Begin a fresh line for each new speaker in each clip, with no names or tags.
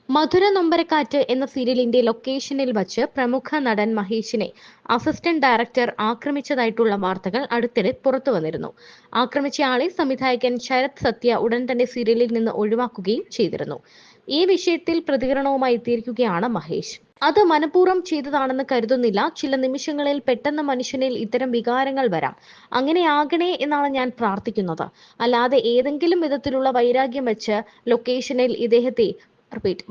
മധുര നൊമ്പരക്കാറ്റ് എന്ന സീരിയലിന്റെ ലൊക്കേഷനിൽ വച്ച് പ്രമുഖ നടൻ മഹേഷിനെ അസിസ്റ്റന്റ് ഡയറക്ടർ ആക്രമിച്ചതായിട്ടുള്ള വാർത്തകൾ അടുത്തിടെ പുറത്തു വന്നിരുന്നു. ആക്രമിച്ചയാളെ സംവിധായകൻ ശരത് സത്യ ഉടൻ തന്നെ സീരിയലിൽ നിന്ന് ഒഴിവാക്കുകയും ചെയ്തിരുന്നു. ഈ വിഷയത്തിൽ പ്രതികരണവുമായി എത്തിയിരിക്കുകയാണ് മഹേഷ്. അത് മനഃപൂർവ്വം ചെയ്തതാണെന്ന് കരുതുന്നില്ല. ചില നിമിഷങ്ങളിൽ പെട്ടെന്ന് മനുഷ്യനിൽ ഇത്തരം വികാരങ്ങൾ വരാം. അങ്ങനെയാകണേ എന്നാണ് ഞാൻ പ്രാർത്ഥിക്കുന്നത്. അല്ലാതെ ഏതെങ്കിലും വിധത്തിലുള്ള വൈരാഗ്യം വെച്ച് ലൊക്കേഷനിൽ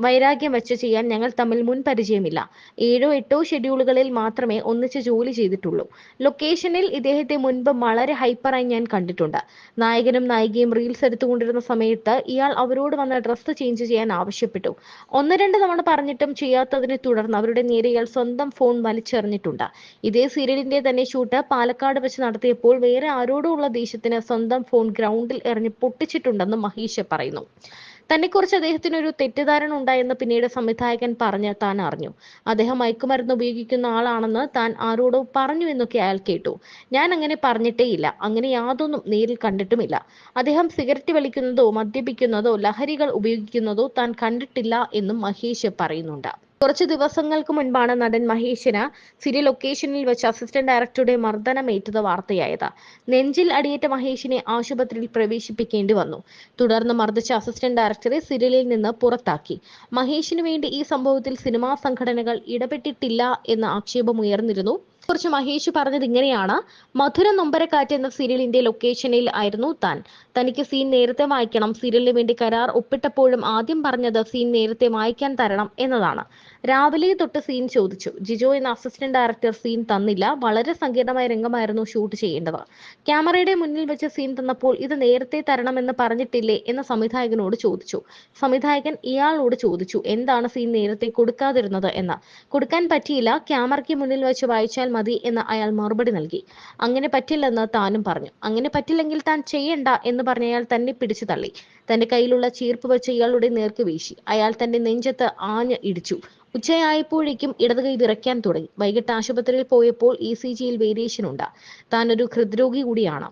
വൈരാഗ്യം വെച്ച് ചെയ്യാൻ ഞങ്ങൾ തമ്മിൽ മുൻ പരിചയമില്ല. 7-8 ഷെഡ്യൂളുകളിൽ മാത്രമേ ഒന്നിച്ച് ജോലി ചെയ്തിട്ടുള്ളൂ. ലൊക്കേഷനിൽ ഇദ്ദേഹത്തെ മുൻപ് വളരെ ഹൈപ്പറായി ഞാൻ കണ്ടിട്ടുണ്ട്. നായകനും നായികയും റീൽസ് എടുത്തുകൊണ്ടിരുന്ന സമയത്ത് ഇയാൾ അവരോട് വന്ന് ഡ്രസ്സ് ചേഞ്ച് ചെയ്യാൻ ആവശ്യപ്പെട്ടു. 1-2 തവണ പറഞ്ഞിട്ടും ചെയ്യാത്തതിനെ തുടർന്ന് അവരുടെ നേരെ ഇയാൾ സ്വന്തം ഫോൺ വലിച്ചെറിഞ്ഞിട്ടുണ്ട്. ഇതേ സീരിയലിന്റെ തന്നെ ഷൂട്ട് പാലക്കാട് വെച്ച് നടത്തിയപ്പോൾ വേറെ ആരോടോ ഉള്ള ദേഷ്യത്തിന് സ്വന്തം ഫോൺ ഗ്രൗണ്ടിൽ എറിഞ്ഞ് പൊട്ടിച്ചിട്ടുണ്ടെന്ന് മഹേഷ് പറയുന്നു. തന്നെക്കുറിച്ച് അദ്ദേഹത്തിന് ഒരു തെറ്റിദ്ധാരണ ഉണ്ടായെന്ന് പിന്നീട് സംവിധായകൻ പറഞ്ഞ് താൻ അറിഞ്ഞു. അദ്ദേഹം മയക്കുമരുന്ന് ഉപയോഗിക്കുന്ന ആളാണെന്ന് താൻ ആരോടോ പറഞ്ഞു എന്നൊക്കെ അയാൾ കേട്ടു. ഞാൻ അങ്ങനെ പറഞ്ഞിട്ടേയില്ല. അങ്ങനെ യാതൊന്നും നേരിൽ കണ്ടിട്ടുമില്ല. അദ്ദേഹം സിഗരറ്റ് വലിക്കുന്നതോ മദ്യപിക്കുന്നതോ ലഹരികൾ ഉപയോഗിക്കുന്നതോ താൻ കണ്ടിട്ടില്ല എന്നും മഹേഷ് പറയുന്നുണ്ട്. കുറച്ച് ദിവസങ്ങൾക്ക് മുൻപാണ് നടൻ മഹേഷിന് സീരിയൽ ലൊക്കേഷനിൽ വെച്ച് അസിസ്റ്റന്റ് ഡയറക്ടറുടെ മർദ്ദനമേറ്റത് വാർത്തയായത്. നെഞ്ചിൽ അടിയേറ്റ മഹേഷിനെ ആശുപത്രിയിൽ പ്രവേശിപ്പിക്കേണ്ടി വന്നു. തുടർന്ന് മർദ്ദിച്ച അസിസ്റ്റന്റ് ഡയറക്ടറെ സീരിയലിൽ നിന്ന് പുറത്താക്കി. മഹേഷിന് വേണ്ടി ഈ സംഭവത്തിൽ സിനിമാ സംഘടനകൾ ഇടപെട്ടിട്ടില്ല എന്ന ആക്ഷേപമുയർന്നിരുന്നു. കുറിച്ച് മഹേഷ് പറഞ്ഞത് ഇങ്ങനെയാണ്: മധുര നൊമ്പരക്കാറ്റ് എന്ന സീരിയലിന്റെ ലൊക്കേഷനിൽ ആയിരുന്നു താൻ. തനിക്ക് സീൻ നേരത്തെ വായിക്കണം. സീരിയലിന് വേണ്ടി കരാർ ഒപ്പിട്ടപ്പോഴും ആദ്യം പറഞ്ഞത് സീൻ നേരത്തെ വായിക്കാൻ തരണം എന്നതാണ്. രാവിലെ തൊട്ട് സീൻ ചോദിച്ചു. ജിജോ എന്ന അസിസ്റ്റന്റ് ഡയറക്ടർ സീൻ തന്നില്ല. വളരെ സങ്കീർണമായ രംഗമായിരുന്നു ഷൂട്ട് ചെയ്യേണ്ടത്. ക്യാമറയുടെ മുന്നിൽ വെച്ച് സീൻ തന്നപ്പോൾ ഇത് നേരത്തെ തരണമെന്ന് പറഞ്ഞിട്ടില്ലേ എന്ന് സംവിധായകനോട് ചോദിച്ചു. സംവിധായകൻ ഇയാളോട് ചോദിച്ചു എന്താണ് സീൻ നേരത്തെ കൊടുക്കാതിരുന്നത് എന്ന്. കൊടുക്കാൻ പറ്റിയില്ല, ക്യാമറയ്ക്ക് മുന്നിൽ വെച്ച് വായിച്ചാൽ മതി എന്ന് അയാൾ മറുപടി നൽകി. അങ്ങനെ പറ്റില്ലെന്ന് താനും പറഞ്ഞു. അങ്ങനെ പറ്റില്ലെങ്കിൽ താൻ ചെയ്യണ്ട എന്ന് പറഞ്ഞ അയാൾ തന്നെ പിടിച്ചു തള്ളി. തന്റെ കയ്യിലുള്ള ചീർപ്പ് വെച്ച് ഇയാളുടെ നേർക്ക് വീശി. അയാൾ തന്റെ നെഞ്ചത്ത് ആഞ്ഞ് ഇടിച്ചു. ഉച്ചയായപ്പോഴേക്കും ഇടതുകൈ വിറയ്ക്കാൻ തുടങ്ങി. വൈകിട്ട് ആശുപത്രിയിൽ പോയപ്പോൾ ECGയിൽ വേരിയേഷൻ ഉണ്ട്. താൻ ഒരു ഹൃദ്രോഗി കൂടിയാണ്.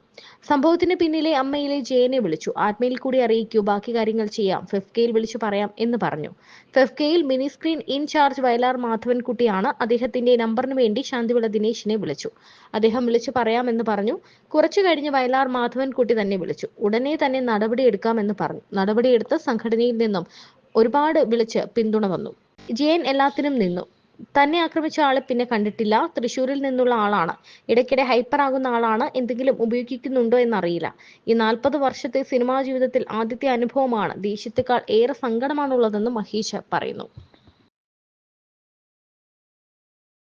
സംഭവത്തിന് പിന്നിലെ അമ്മയിലെ ജയനെ വിളിച്ചു. ആത്മയിൽ കൂടി അറിയിക്കൂ, ബാക്കി കാര്യങ്ങൾ ചെയ്യാം. ഫെഫ്കയിൽ വിളിച്ചു പറയാം എന്ന് പറഞ്ഞു. ഫെഫ്കയിൽ മിനി സ്ക്രീൻ ഇൻചാർജ് വയലാർ മാധവൻകുട്ടിയാണ്. അദ്ദേഹത്തിന്റെ നമ്പറിന് വേണ്ടി ശാന്തിവിള ദിനേശിനെ വിളിച്ചു. അദ്ദേഹം വിളിച്ചു പറയാമെന്ന് പറഞ്ഞു. കുറച്ചു കഴിഞ്ഞ് വയലാർ മാധവൻകുട്ടി തന്നെ വിളിച്ചു. ഉടനെ തന്നെ നടപടിയെടുക്കാമെന്ന് പറഞ്ഞു. നടപടിയെടുത്ത് സംഘടനയിൽ നിന്നും ഒരുപാട് വിളിച്ച് പിന്തുണ വന്നു. ജയൻ എല്ലാത്തിനും നിന്നു. തന്നെ ആക്രമിച്ച ആളെ പിന്നെ കണ്ടിട്ടില്ല. തൃശ്ശൂരിൽ നിന്നുള്ള ആളാണ്. ഇടയ്ക്കിടെ ഹൈപ്പർ ആകുന്ന ആളാണ്. എന്തെങ്കിലും ഉപയോഗിക്കുന്നുണ്ടോ എന്നറിയില്ല. ഈ 40 വർഷത്തെ സിനിമാ ജീവിതത്തിൽ ആദ്യത്തെ അനുഭവമാണ്. ദേഷ്യത്തെക്കാൾ ഏറെ സങ്കടമാണുള്ളതെന്ന് മഹേഷ് പറയുന്നു.